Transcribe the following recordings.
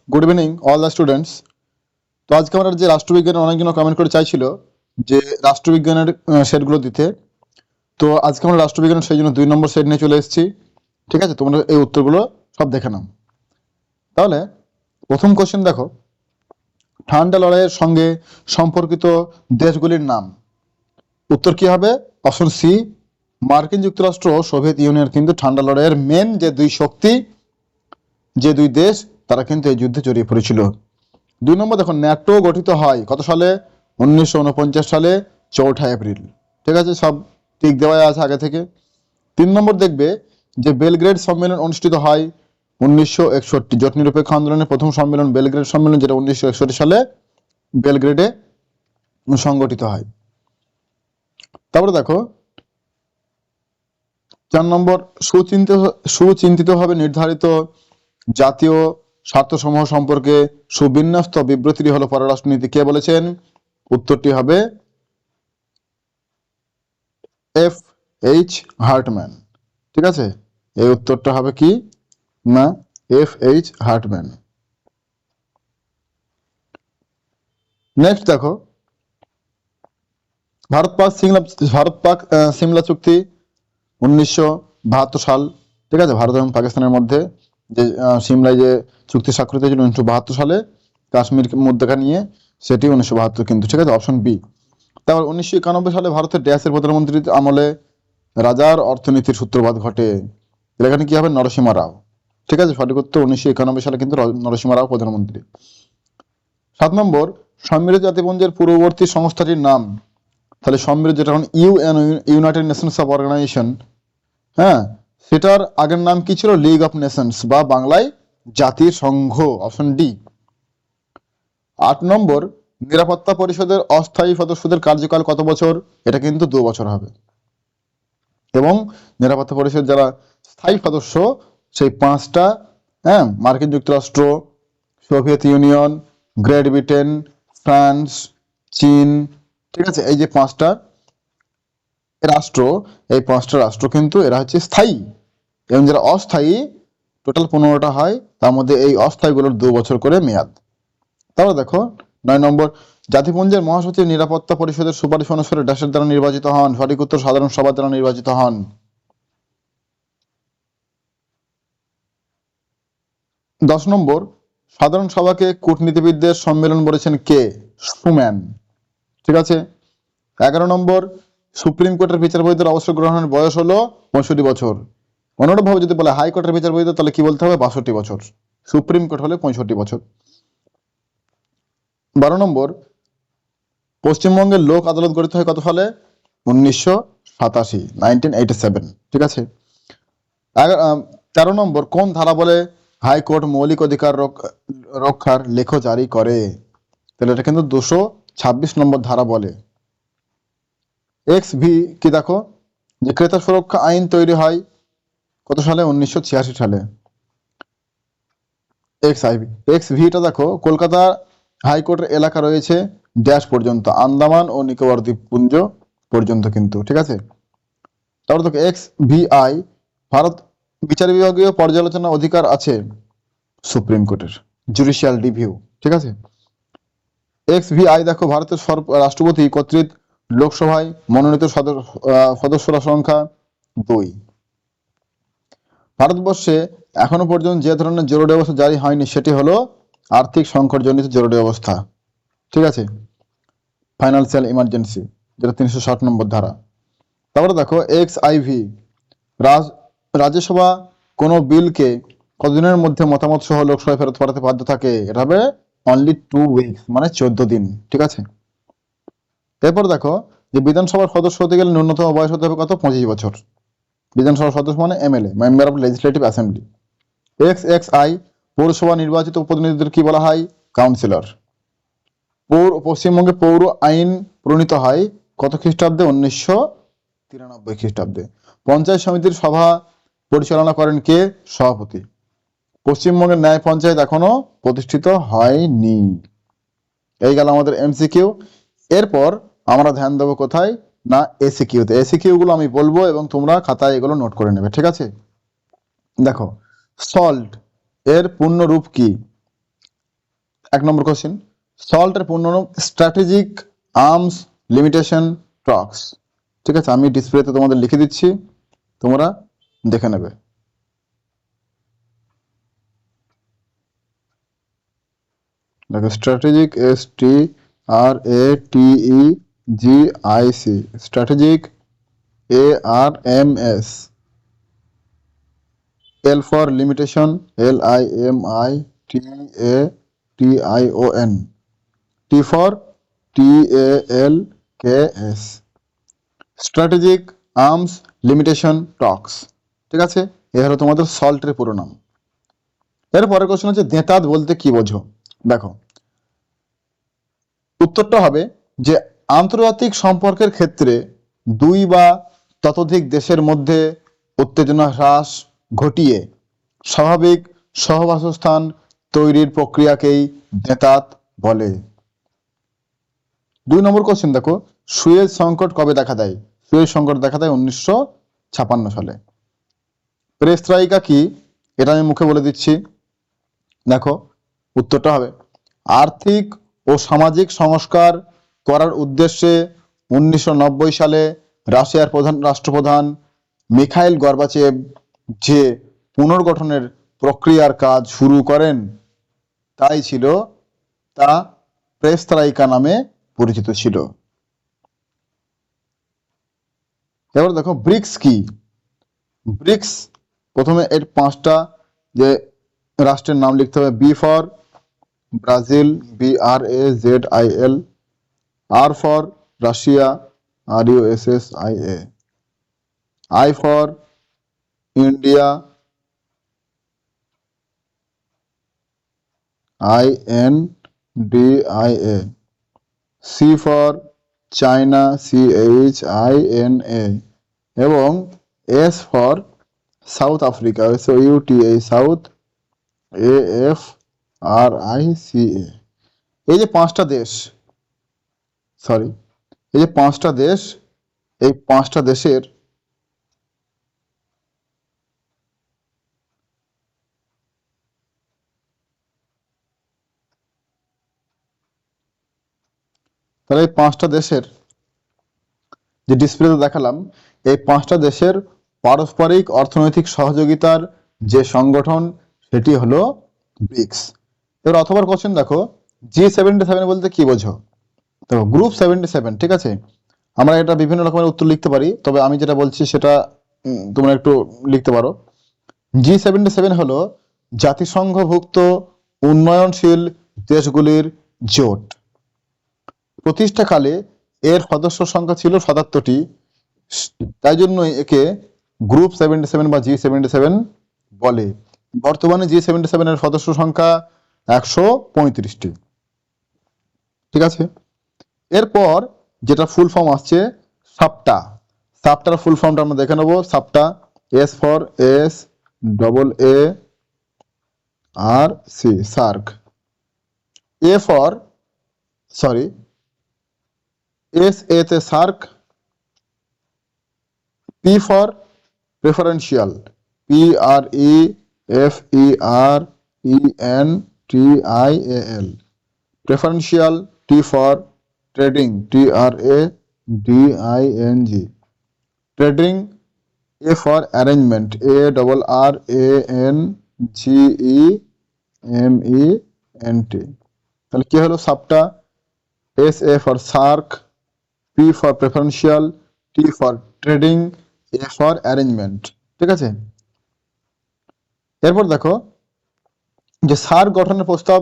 Good evening all the students. তো আজকে আমরা যে রাষ্ট্রবিজ্ঞানের অনেকজন কমেন্ট করে চাইছিল যে রাষ্ট্রবিজ্ঞানের সেটগুলো দিতে। তো আজকে আমরা রাষ্ট্রবিজ্ঞানের সেই জন্য 2 নম্বর সেট নিয়ে চলে এসেছি। ঠিক আছে, তোমরা এই উত্তরগুলো সব দেখে নাও। তাহলে প্রথম কোশ্চেন দেখো, ঠান্ডা লড়াইয়ের সঙ্গে সম্পর্কিত দেশগুলির নাম। উত্তর কি হবে? অপশন সি, মার্কিন যুক্তরাষ্ট্র ও সোভিয়েত ইউনিয়ন কিন্তু ঠান্ডা লড়াইয়ের মেন যে দুই শক্তি, যে দুই দেশ, তারা কিন্তু এই যুদ্ধে জড়িয়ে পড়েছিল। 2 নম্বর দেখো, ন্যাটো গঠিত হয় কত সালে? 1949 সালে 4 এপ্রিল। ঠিক আছে, সব ঠিক দেওয়া আছে আগে থেকে। 3 নম্বর দেখবে যে বেলগ্রেড সম্মেলন অনুষ্ঠিত হয় 1961। জোট নিরপেক্ষ আন্দোলনের প্রথম সম্মেলন বেলগ্রেড সম্মেলন, যেটা 1961 সালে বেলগ্রেডে সংগঠিত হয়। তারপরে দেখো 4 নম্বর, সুচিন্তিতভাবে নির্ধারিত জাতীয় স্বার্থসমূহ সম্পর্কে সুবিন্যস্ত বিবৃতি হলো পররাষ্ট্রনীতি। কে বলেছেন? উত্তরটি হবে F.H. হার্টম্যান। ঠিক আছে, এই উত্তরটা হবে কি না, F.H. হার্টম্যান। নেক্সট দেখো, ভারত পাক সিমলা চুক্তি 1972 সাল। ঠিক আছে, ভারত এবং পাকিস্তানের মধ্যে যে সিমলায় যে চুক্তি স্বাক্ষরিত হয়েছিল 1972 সালে, কাশ্মীর মধ্যেখানে নিয়ে, সেটি 1972 কিন্তু। ঠিক আছে, অপশন বি। তারপর 1991 সালে ভারতের ড্যাশের প্রধানমন্ত্রীর আমলে রাজার অর্থনীতির সূত্রপাত ঘটে। এখানে কি হবে? নরসিংহ রাও। ঠিক আছে, সঠিক উত্তর 1991 সালে কিন্তু নরসিংহ রাও প্রধানমন্ত্রী। 7 নম্বর, সমৃদ্ধ জাতিপুঞ্জের পূর্ববর্তী সংস্থাটির নাম। তাহলে সমৃদ্ধ, যেটা এখন UN, United Nations of Organisation, হ্যাঁ, সেটার আগের নাম কি ছিল? লিগ অফ নেশনস, বা বাংলায় জাতির সংঘ, অপশন ডি। 8 নম্বর, নিরাপত্তা পরিষদের অস্থায়ী সদস্যদের কার্যকাল কত বছর? এটা কিন্তু 2 বছর হবে। এবং নিরাপত্তা পরিষদ যারা স্থায়ী সদস্য, সেই 5টা, হ্যাঁ, মার্কিন যুক্তরাষ্ট্র, Soviet union, great Britain, France, চীন। ঠিক আছে, এই যে 5টা রাষ্ট্র, এই 5টা রাষ্ট্র কিন্তু এরা হচ্ছে স্থায়ী, এবং যারা অস্থায়ী টোটাল 15টা হয়, তার মধ্যে এই অস্থায়ীগুলোর 2 বছর করে মেয়াদ। তাহলে দেখো 9 নম্বর, জাতিপুঞ্জের মহাসচিব নিরাপত্তা পরিষদের সুপারিশ অনুসারে ড্যাশের দ্বারা নির্বাচিত হন। সঠিক উত্তর সাধারণ সভা দ্বারা নির্বাচিত হন। 10 নম্বর, সাধারণ সভাকে কূটনীতিবিদদের সম্মেলন বলেছেন কে? সুম্যান। ঠিক আছে। 11 নম্বর, সুপ্রিম কোর্টের বিচারপতিদের অবসর গ্রহণের বয়স হলো 65 বছর। অনুরূপভাবে যদি বলে হাইকোর্টের বিচারপতিদের, তাহলে কি বলতে হবে? 62 বছর। সুপ্রিম কোর্ট হলে 65 বছর। 12 নম্বর, পশ্চিমবঙ্গের লোক আদালত গঠিত হয় কত সালে? 1987। ঠিক আছে। 13 নম্বর, কোন ধারা বলে হাইকোর্ট মৌলিক অধিকার রক্ষার লেখ জারি করে? তাহলে এটা কিন্তু 226 নম্বর ধারা বলে। XV কি দেখো, যে ক্রেতা সুরক্ষা আইন তৈরি হয় কত সালে? 1986 সালে। XVটা দেখো, কলকাতা হাইকোর্টের এলাকা রয়েছে ড্যাশ পর্যন্ত, আন্দামান ও নিকোবর দ্বীপপুঞ্জ পর্যন্ত কিন্তু। ঠিক আছে। তারপর দেখো XVI, ভারত বিচার বিভাগীয় পর্যালোচনা অধিকার আছে সুপ্রিম কোর্টের, জুডিশিয়াল রিভিউ। ঠিক আছে। XVI দেখো, ভারতের রাষ্ট্রপতি কর্তৃক লোকসভায় মনোনীত সদস্যরা সংখ্যা 2। ভারতবর্ষে এখনো পর্যন্ত যে ধরনের জরুরি অবস্থা জারি হয়নি, সেটি হলো আর্থিক সংকটজনিত জরুরি অবস্থা। ঠিক আছে, ফাইন্যান্সিয়াল ইমার্জেন্সি, যেটা 360 নম্বর ধারা। তারপরে দেখো XIV, রাজ্যসভা কোনো বিলকে কতদিনের মধ্যে মতামত সহ লোকসভায় ফেরত পাঠাতে বাধ্য থাকে? এটা হবে অনলি 2 উইকস, মানে 14 দিন। ঠিক আছে। এরপর দেখো, যে বিধানসভার সদস্য হতে গেলে ন্যূনতম বয়স হতে হবে কত? 25 বছর। বিধানসভার সদস্য মানে MLA, member of legislative assembly. XXI, পৌরসভা নির্বাচিত প্রতিনিধিদের কি বলা হয়? কাউন্সিলর। পশ্চিমবঙ্গে পৌর আইন প্রণীত হয় কত খ্রিস্টাব্দে? 1993 খ্রিস্টাব্দে। পঞ্চায়েত সমিতির সভা পরিচালনা করেন কে? সভাপতি। পশ্চিমবঙ্গের ন্যায় পঞ্চায়েত এখনো প্রতিষ্ঠিত হয়নি। এই গেল আমাদের MCQ। এরপর আমরা ধ্যান দেবো কোথায় না? ACQতে। ACQ গুলো আমি বলবো এবং তোমরা খাতায় এগুলো নোট করে নেবে। ঠিক আছে। দেখো, সল্ট এর পূর্ণ রূপ কি? 1 নম্বর কোশ্চেন, সল্টের পূর্ণরূপ স্ট্র্যাটেজিক আর্মস লিমিটেশন টক্স। ঠিক আছে, আমি ডিসপ্লেতে তোমাদের লিখে দিচ্ছি, তোমরা দেখে নেবে। দেখো, strategic, STRATEGIC, strategic, ARMS, L for limitation, LIMITATION, T for TALKS, strategic arms limitation টক্স। ঠিক আছে, এ হলো তোমাদের সল্টের পুরো নাম। এর পরের কোশ্চেন হচ্ছে দেতাত বলতে কি বোঝো। দেখো, উত্তরটা হবে যে আন্তর্জাতিক সম্পর্কের ক্ষেত্রে দুই বা ততোধিক দেশের মধ্যে উত্তেজনা হ্রাস ঘটিয়ে স্বাভাবিক সহবাসস্থান তৈরির প্রক্রিয়াকেই দেতাত বলে। 2 নম্বর কোশ্চেন দেখো, সুয়েজ সংকট কবে দেখা দেয়? সুয়েজ সংকট দেখা দেয় 1956 সালে। পেরেস্ত্রাইকা কি? এটা আমি মুখে বলে দিচ্ছি। দেখো, উত্তরটা হবে আর্থিক ও সামাজিক সংস্কার করার উদ্দেশ্যে 1990 সালে রাশিয়ার রাষ্ট্রপ্রধান মিখাইল গর্বাচেভ যে পুনর্গঠনের প্রক্রিয়ার কাজ শুরু করেন তাই ছিল তা পেরেস্ত্রাইকা নামে পরিচিত ছিল। এবার দেখো, ব্রিক্স কি? ব্রিক্স, প্রথমে এর 5টা যে রাষ্ট্রের নাম লিখতে হবে। B for Brazil, BRAZIL, R for Russia, RUSSIA, I for India, INDIA, C for China, CHINA, এবং S for south Africa, SOUTA, south, AFRICA। এই যে 5টা দেশ, এই যে 5টা দেশ, এই 5টা দেশের তাহলে এই 5টা দেশের যে ডিসপ্লেতে দেখালাম, এই 5টা দেশের পারস্পরিক অর্থনৈতিক সহযোগিতার যে সংগঠন সেটি হলো ব্রিক্স। এবার অথবা কোশ্চেন দেখো, G77 বলতে কি বোঝো? দেখো, গ্রুপ 77, ঠিক আছে, আমরা এটা বিভিন্ন রকমের উত্তর লিখতে পারি, তবে আমি যেটা বলছি সেটা তোমরা একটু লিখতে পারো। G77 হলো জাতিসংঘভুক্ত উন্নয়নশীল দেশগুলির জোট। প্রতিষ্ঠাকালে এর সদস্য সংখ্যা ছিল 77টি, তাই জন্যই একে গ্রুপ 77 বা G77 বলে। বর্তমানে G77 এর সদস্য সংখ্যা 135টি। ঠিক আছে, এরপর যেটা ফুল ফর্ম আসছে সাপটা। সাপটার ফুল ফর্মটা আমরা দেখে নেবো। সাপটা, S for SAARC, SAARC. SA তে SAARC, P for preferential, PREFERENTIAL, preferential, T for trading, TRADING, trading, A for arrangement, ARRANGEMENT। তাহলে কি হলো সাপটা? SA for SARC, P for preferential, T for trading, A for arrangement। ঠিক আছে, এরপর দেখো যে সার্ক গঠনের প্রস্তাব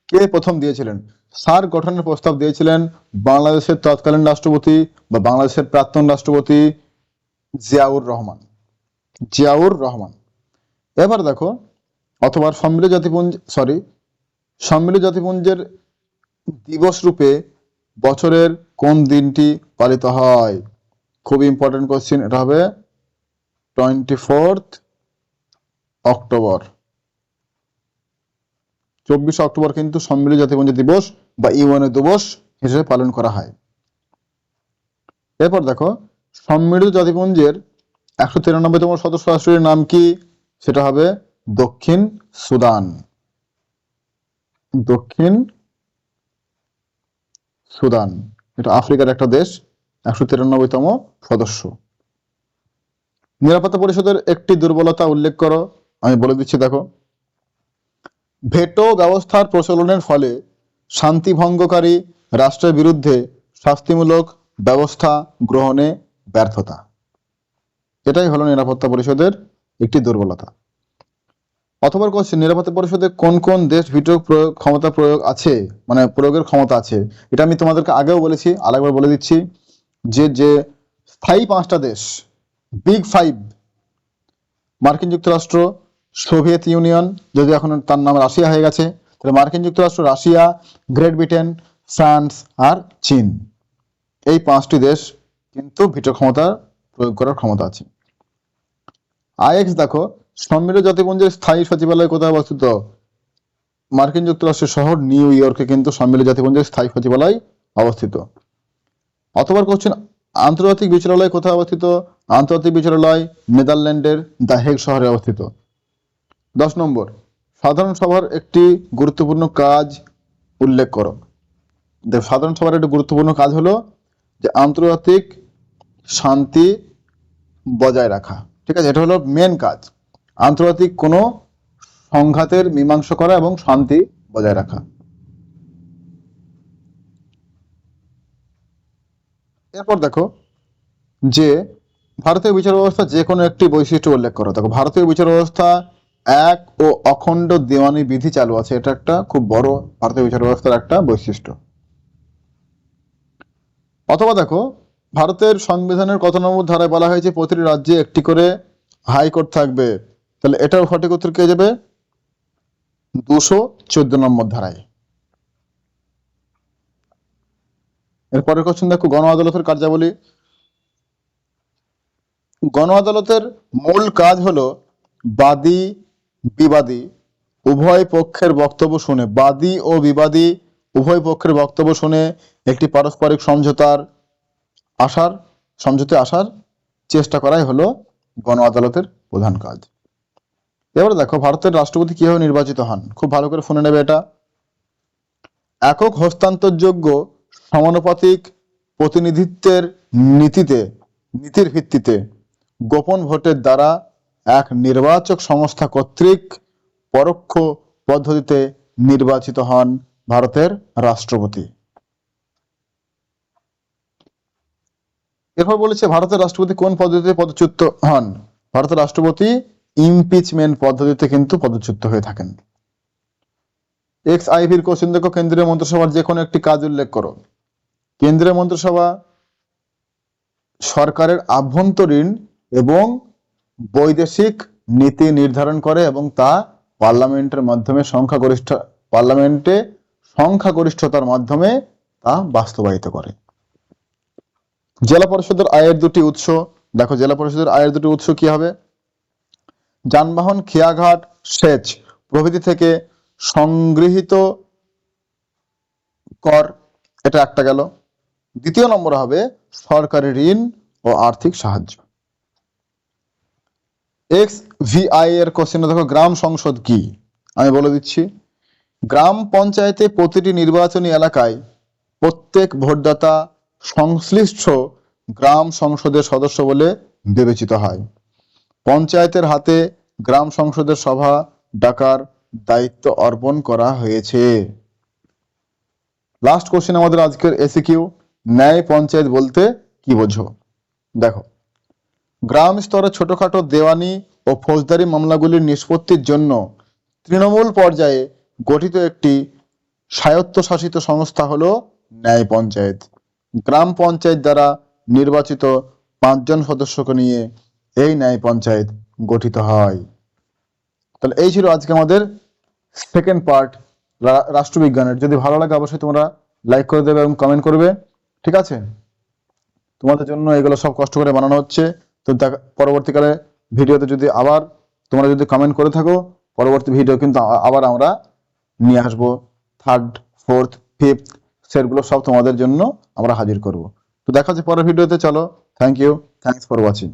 কে প্রথম দিয়েছিলেন? সার্ক গঠনের প্রস্তাব দিয়েছিলেন বাংলাদেশের তৎকালীন রাষ্ট্রপতি বা বাংলাদেশের প্রাক্তন রাষ্ট্রপতি জিয়াউর রহমান। এবার দেখো, অথবা সম্মিলিত জাতিপুঞ্জের দিবস রূপে বছরের কোন দিনটি পালিত হয়? খুব ইম্পর্টেন্ট কোশ্চেন, এটা হবে 24 অক্টোবর। 24 অক্টোবর কিন্তু সম্মিলিত জাতিপুঞ্জ দিবস বা ইউএনও দিবস হিসেবে পালন করা হয়। এরপর দেখো, সম্মিলিত জাতিপুঞ্জের 193তম সদস্য রাষ্ট্রের নাম কি? সেটা হবে দক্ষিণ সুদান। সুদান, এটা আফ্রিকার একটা দেশ, 193তম সদস্য। নিরাপত্তা পরিষদের একটি দুর্বলতা উল্লেখ করো, আমি বলে দিচ্ছি দেখো। ভেটো ব্যবস্থার প্রচলনের ফলে শান্তি ভঙ্গকারী রাষ্ট্রের বিরুদ্ধে শাস্তিমূলক ব্যবস্থা গ্রহণে ব্যর্থতা, এটাই হলো নিরাপত্তা পরিষদের একটি দুর্বলতা। অথবা কোশ্চেন, নিরাপত্তা পরিষদে কোন কোন দেশ ভিটো ক্ষমতা প্রয়োগ আছে, মানে প্রয়োগের ক্ষমতা আছে, এটা আমি তোমাদেরকে আগেও বলেছি, আরেকবার বলে দিচ্ছি যে যে স্থায়ী 5টা দেশ, বিগ 5, মার্কিন যুক্তরাষ্ট্র, সোভিয়েত ইউনিয়ন, যদি এখন তার নাম রাশিয়া হয়ে গেছে, তাহলে মার্কিন যুক্তরাষ্ট্র, রাশিয়া, গ্রেট ব্রিটেন, ফ্রান্স আর চীন, এই 5টি দেশ কিন্তু ভিটো ক্ষমতা প্রয়োগ করার ক্ষমতা আছে। আইএক্স দেখো, সম্মিলিত জাতিপুঞ্জের স্থায়ী সচিবালয় কোথায় অবস্থিত? মার্কিন যুক্তরাষ্ট্রের শহর নিউ ইয়র্কে কিন্তু সম্মিলিত জাতিপুঞ্জের স্থায়ী সচিবালয় অবস্থিত। অথবা কোশ্চেন, আন্তর্জাতিক বিচারালয় কোথায় অবস্থিত? আন্তর্জাতিক বিচারালয় নেদারল্যান্ডের দ্য হেগ শহরে অবস্থিত। 10 নম্বর, সাধারণ সভার একটি গুরুত্বপূর্ণ কাজ উল্লেখ করো। সাধারণ সভার একটি গুরুত্বপূর্ণ কাজ হলো যে আন্তর্জাতিক শান্তি বজায় রাখা, ঠিক আছে, এটা হলো মেন কাজ, আন্তর্জাতিক কোনো সংঘাতের মীমাংসা করা এবং শান্তি বজায় রাখা। এরপর দেখো যে ভারতীয় বিচার ব্যবস্থা যে কোনো একটি বৈশিষ্ট্য উল্লেখ করো। দেখো, ভারতীয় বিচার ব্যবস্থা এক ও অখণ্ড দেওয়ানি বিধি চালু আছে, এটা একটা খুব বড় ভারতীয় বিচার ব্যবস্থার একটা বৈশিষ্ট্য। অথবা দেখো, ভারতের সংবিধানের কত নম্বর ধারায় বলা হয়েছে প্রতিটি রাজ্যে একটি করে হাইকোর্ট থাকবে? তাহলে এটাও সঠিক উত্তর কে যাবে? 214 নম্বর ধারায়। এরপরের কোশ্চেন দেখো, গণ আদালতের কার্যাবলী। গণ আদালতের মূল কাজ হলো বাদী বিবাদী উভয় পক্ষের বক্তব্য শুনে, বাদী ও বিবাদী উভয় পক্ষের বক্তব্য শুনে একটি পারস্পরিক সমঝোতে আসার চেষ্টা করাই হলো গণ আদালতের প্রধান কাজ। এবার দেখো, ভারতের রাষ্ট্রপতি কিভাবে নির্বাচিত হন, খুব ভালো করে শুনে নেবে এটা। একক হস্তান্তরযোগ্য সমানুপাতিক প্রতিনিধিত্বের নীতির ভিত্তিতে গোপন ভোটের দ্বারা এক নির্বাচক সংস্থা কর্তৃক পরোক্ষ পদ্ধতিতে নির্বাচিত হন ভারতের রাষ্ট্রপতি। এরপর বলেছে ভারতের রাষ্ট্রপতি কোন পদ্ধতিতে পদচ্যুত হন? ভারতের রাষ্ট্রপতি ইমপিচমেন্ট পদ্ধতিতে কিন্তু পদচ্যুত হয়ে থাকেন। XIVর কোশ্চেন দেখো, কেন্দ্রীয় মন্ত্রিসভার যে কোনো একটি কাজ উল্লেখ করো। কেন্দ্রীয় মন্ত্রিসভা সরকারের আভ্যন্তরীণ এবং বৈদেশিক নীতি নির্ধারণ করে এবং তা পার্লামেন্টে সংখ্যাগরিষ্ঠতার মাধ্যমে তা বাস্তবায়িত করে। জেলা পরিষদের আয়ের দুটি উৎস। দেখো, জেলা পরিষদের আয়ের দুটি উৎস কি হবে? যানবাহন, খেয়াঘাট, সেচ প্রভৃতি থেকে সংগৃহীত কর, এটা একটা গেল। দ্বিতীয় নম্বর হবে সরকারি ঋণ ও আর্থিক সাহায্য। XVI এর কোশ্চেনে দেখো, গ্রাম সংসদ কি? আমি বলে দিচ্ছি, গ্রাম পঞ্চায়েতে প্রতিটি নির্বাচনী এলাকায় প্রত্যেক ভোটদাতা সংশ্লিষ্ট গ্রাম সংসদের সদস্য বলে বিবেচিত হয়। পঞ্চায়েতের হাতে গ্রাম সংসদের সভা ডাকার দায়িত্ব অর্পণ করা হয়েছে। লাস্ট কোশ্চেন আমাদের আজকের এসিকিউ, ন্যায় পঞ্চায়েত বলতে কি বোঝো? দেখো, গ্রাম স্তরে ছোটখাটো দেওয়ানি ও ফৌজদারি মামলাগুলির নিষ্পত্তির জন্য তৃণমূল পর্যায়ে গঠিত একটি স্বায়ত্তশাসিত সংস্থা হলো ন্যায় পঞ্চায়েত। গ্রাম পঞ্চায়েত দ্বারা নির্বাচিত 5 জন সদস্যকে নিয়ে এই ন্যায় পঞ্চায়েত গঠিত হয়। তাহলে এই ছিল আজকে আমাদের সেকেন্ড পার্ট রাষ্ট্রবিজ্ঞানের। যদি ভালো লাগে অবশ্যই তোমরা লাইক করে দেবে এবং কমেন্ট করবে, ঠিক আছে? তোমাদের জন্য এগুলো সব কষ্ট করে বানানো হচ্ছে। তো পরবর্তীকালে ভিডিওতে যদি আবার তোমরা যদি কমেন্ট করে থাকো, পরবর্তী ভিডিও কিন্তু আবার আমরা নিয়ে আসবো। 3rd, 4th, 5th সেটগুলো সব তোমাদের জন্য আমরা হাজির করব। তো দেখা হচ্ছে পরের ভিডিওতে। চলো, thank you, thanks for watching.